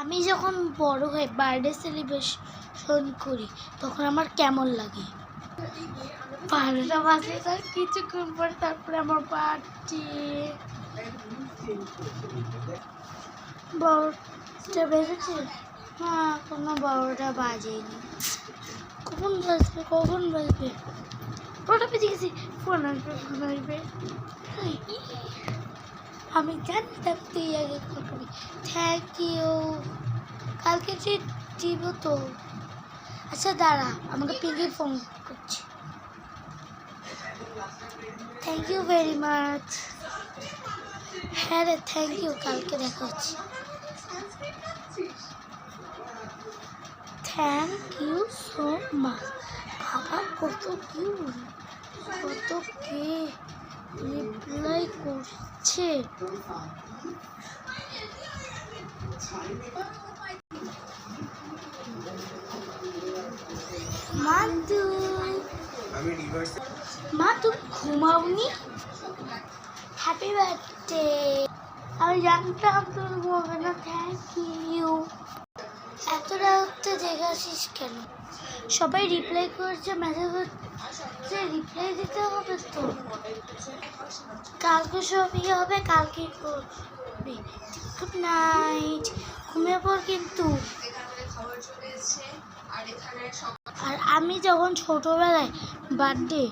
আমি যখন বড় হয়ে বার্থডে সেলিব্রেশন করি তখন আমার কেমন লাগে? 12টা বাজে, তার কিছুক্ষণ পরে তারপরে আমার বার্থডে। 12টা বেজেছে? না, এখনো 12টা বাজেনি। কখন বাজবে? 12টা বেজে গেছি। ফোন আসবে। আমি জানতাম তুই আগে কল করবি। Thank you. কালকে যে দিব তো। আচ্ছা দাঁড়া, আমাকে পিঙ্কি ফোন করছি। Thank you very much. হ্যাঁ রে, থ্যাংক ইউ। কালকে দেখা হচ্ছে। Thank you so much. বাবা কত কে রিপ্লাই করছে। মা তুমি ঘুমাওনি? Happy birthday. আমি জানতাম তুমি বলবে না থ্যাংক ইউ। এত রাতে জেগে আসিস কেন? সবাই রিপ্লাই করছে, মেসেজ হচ্ছে, রিপ্লাই দিতে হবে তো। কালকে সবই হবে, কালকে করবি। Good night. ঘুমিয়ে পড় কিন্তু। আর আমি যখন ছোটবেলায় বার্থডে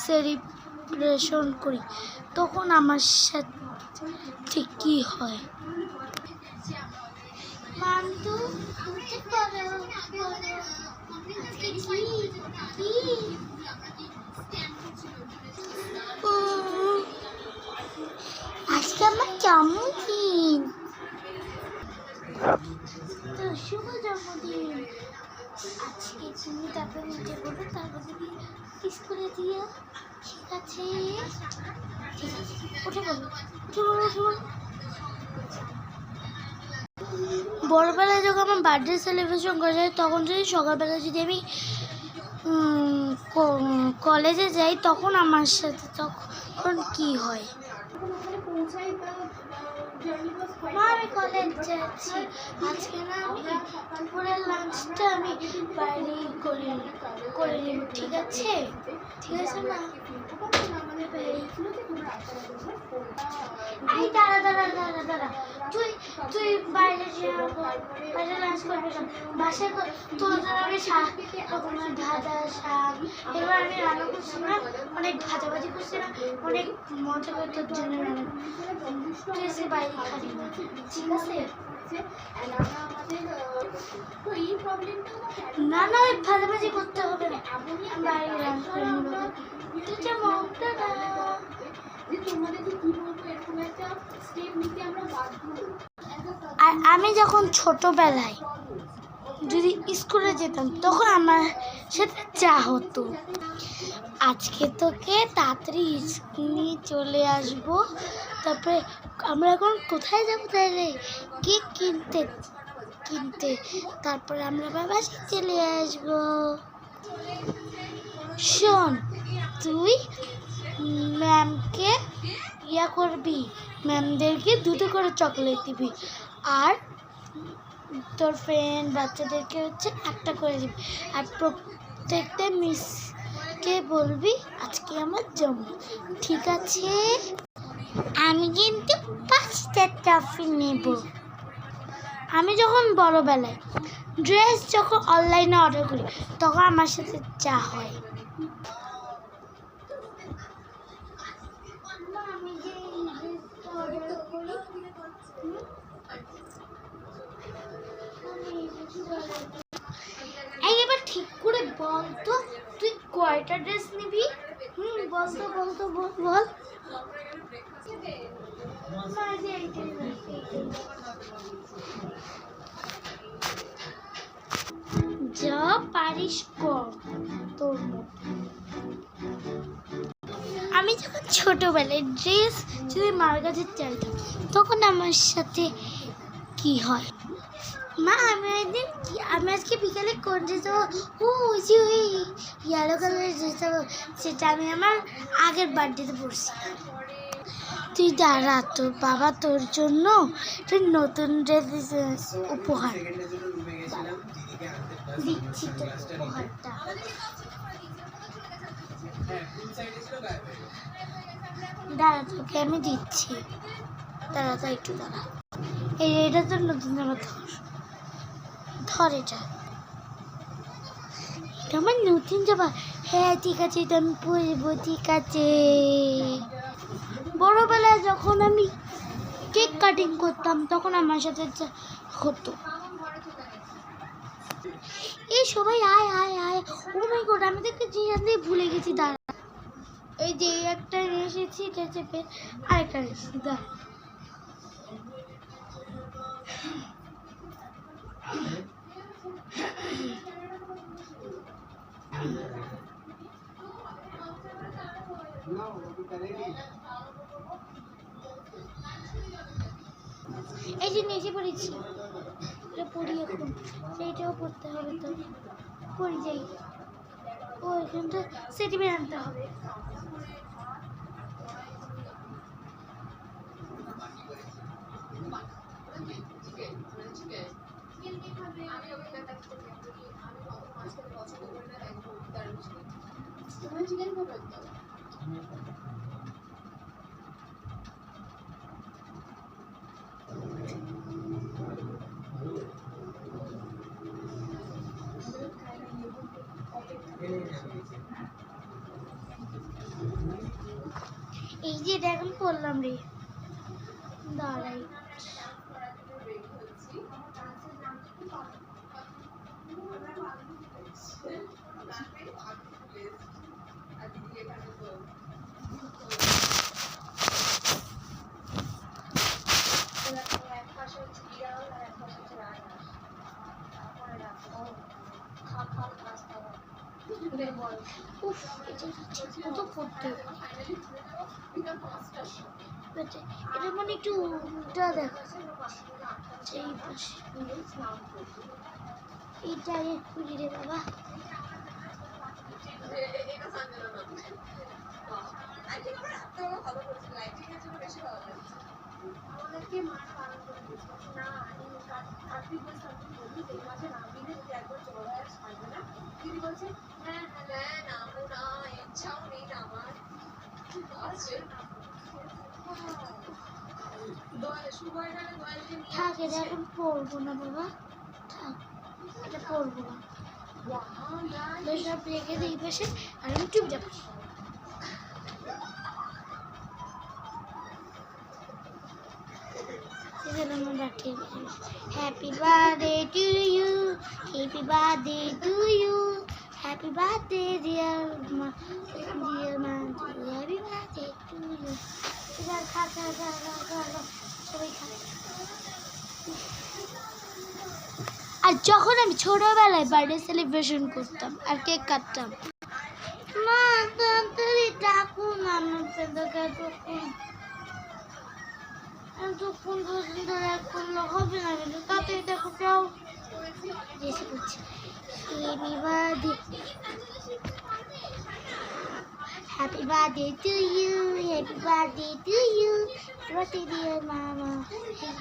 সেলিব্রেশন করি তখন আমার সাথে কি হয়? মান্তু আজকে আমার জন্মদিন। তো শুভ জন্মদিন। আজকে তুমি তারপরে উঠে পড়বে, তারপর তুমি কিস করে দিও। ঠিক আছে? উঠে পড়ো। বড়বেলায় যখন আমার বার্থডে সেলিব্রেশন করা যায় তখন যদি সকালবেলা যদি আমি কলেজে যাই তখন আমার সাথে তখন কি হয়? আমি কলেজ যাচ্ছি আজকে না, আমি দুপুরের লাঞ্চটা আমি বাইরে করে নেব। ঠিক আছে মা? এই দাঁড়া, তুই বাইরে লাঞ্চ করবি না? বাসায় তোর জন্য আমি ভাজা শাক, এবার আমি রান্না করছি না, অনেক ভাজাভাজি করছি না, অনেক মজা করে তোর জন্য রান্না। তুই এসে বাইরে খাবি না, ঠিক আছে? না ওই ভাজাভাজি করতে হবে না, বাইরে রান্না করে নেবো। আর আমি যখন ছোটবেলায় যদি স্কুলে যেতাম তখন আমার সাথে চা হতো, আজকে তোকে তাড়াতাড়ি নিয়ে চলে আসবো। তারপরে আমরা এখন কোথায় যাবো তাহলে? কেক কিনতে। তারপরে আমরা বাসায় চলে আসবো। শোন, তুই ম্যামকে করবি, ম্যামদেরকে 2টো করে চকলেট দিবি, আর তোর ফ্রেন্ড বাচ্চাদেরকে হচ্ছে 1টা করে দিবি, আর প্রত্যেকটা মিসকে বলবি আজকে আমার জন্মদিন। ঠিক আছে? আমি কিন্তু 5টা ট্রফি নেব। আমি যখন বড়বেলায় ড্রেস যখন অনলাইনে অর্ডার করি তখন আমার সাথে যা হয়। এবার ঠিক করে বল তো, তুই কয়টা ড্রেস নিবি? বল। যা পারিস কর তোর মতো। আমি যখন ছোটবেলায় ড্রেস যদি মার কাছে চাইতাম তখন আমার সাথে কি হয়? মা আমি আজকে বিকালে কোন ড্রেস দেবো? ওই ইয়েলো কালারের ড্রেস দেবো, সেটা আমি আমার আগের বার্থডেতে পরছি। তুই দাঁড়া, তোর বাবা তোর জন্য নতুন ড্রেস উপহার দিচ্ছি। তোর উপহারটা দাঁড়া, তোকে আমি দিচ্ছি। দাঁড়া তো একটু দাঁড়া। এটা তোর নতুন জামা, ধর এটা আমার নতুন জামা। হ্যাঁ ঠিক আছে, এটা আমি পরবো। ঠিক আছে, বড়বেলায় যখন আমি কেক কাটিং করতাম তখন আমার সাথে হতো। এই সবাই আয় আয় আয়। ও মাই গড, আমি তোকে যে ভুলে গেছি। দাঁড়া, এই যে একটা এসেছি, এটা চেপে আরেকটা এসেছি। দাঁড়া, এই যে নিচে পড়েছি, এটা পড়ি এখন। সেইটাও পড়তে হবে, তো পড়ি যাই। ও এখানটা সেটিমেন্ট আনতে হবে। এই যে এটা এখন পড়লাম রে। দাঁড়াই, উফ, এটা ঠিক মতো পড়তে হবে। এটা মানে একটু উল্টা দেখা যাচ্ছে। এই পাশে এইটা একটু রে বাবা। থাক, এটা এখন পড়বো না বাবা, থাক, এটা পড়বো না। সব রেখে দিই পাশে, আর আমি চুপচাপ। Happy birthday to you, happy birthday to you, happy birthday dear মা, ডিয়ার মা, হ্যাপি বার্থডে টু ইউ। এবার খা খা খা খা খা, সবাই খা। আর যখন আমি ছোটবেলায় বার্থডে সেলিব্রেশন করতাম আর কেক কাটতাম, মা তাড়াতাড়ি ডাকুন আমাকে, তখন পর্যন্ত এক করলে হবে না, কিন্তু তাতে দেখো যাও এসে করছি। Happy birthday to you, happy birthday to you, happy dear মামা,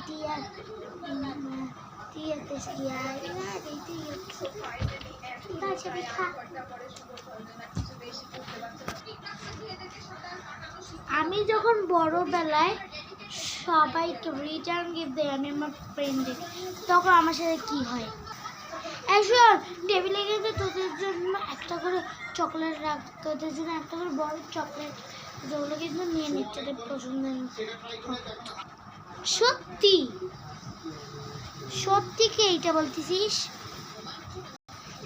ডিয়ার মামা, ডিয়ার তেস্টিয়া, হ্যাপি বার্থডে টু ইউ। আমি যখন বড়বেলায় সবাইকে রিটার্ন গিফট দেয়, আমি আমার ফ্রেন্ডে, তখন আমার সাথে কি হয়, এসব টেবিলে কিন্তু তোদের জন্য একটা করে চকলেট রাখ, তোদের জন্য একটা করে বড় চকলেট, যেগুলো কিন্তু নিয়ে নিচ্ছে পছন্দ। সত্যি সত্যি কি এইটা বলতেছিস?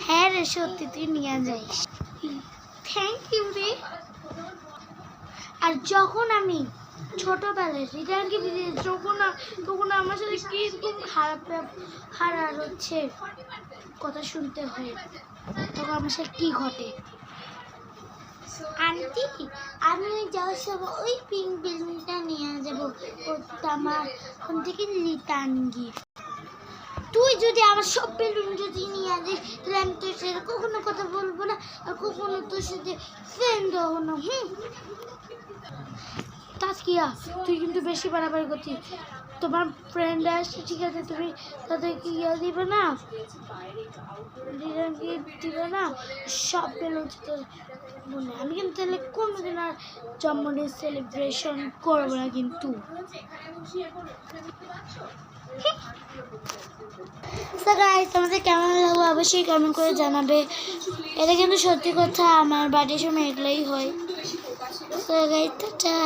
হ্যাঁ রে, সত্যি তুই নিয়ে যাইস। থ্যাংক ইউ রে। আর যখন আমি ছোটবেলায় রিটার্ন গিফট দিই, তখন আমার সাথে কিরকম খারাপ হচ্ছে কথা শুনতে হয়। তখন আমার সাথে কি ঘটে, আন্টি আমি ওই যাওয়ার সময় ওই পিঙ্ক বেলুনটা নিয়ে যাবো, আমার ওখান থেকে রিটার্ন গিফট। তুই যদি আমার সব বেলুন যদি নিয়ে আসিস, তাহলে আমি তোর সাথে কখনো কথা বলবো না, আর কখনো তোর সাথে ফ্রেন্ড হবো না। তাকিয়া তুই কিন্তু বেশি বাড়াবাড়ি করছিস। তোমার ফ্রেন্ড আসছে ঠিক আছে, তুমি তাদেরকে ইয়ে দিবে না, দিবে না, সব পেলে হচ্ছে তোর মনে। আমি কিন্তু তাহলে কোনোদিন আর জন্মদিন সেলিব্রেশন করবো না কিন্তু। তো গাইস তোমাদের কেমন লাগলো অবশ্যই কমেন্ট করে জানাবে। এটা কিন্তু সত্যি কথা, আমার বাড়ির সময় এগুলোই হয়। তো গাইস টাটা।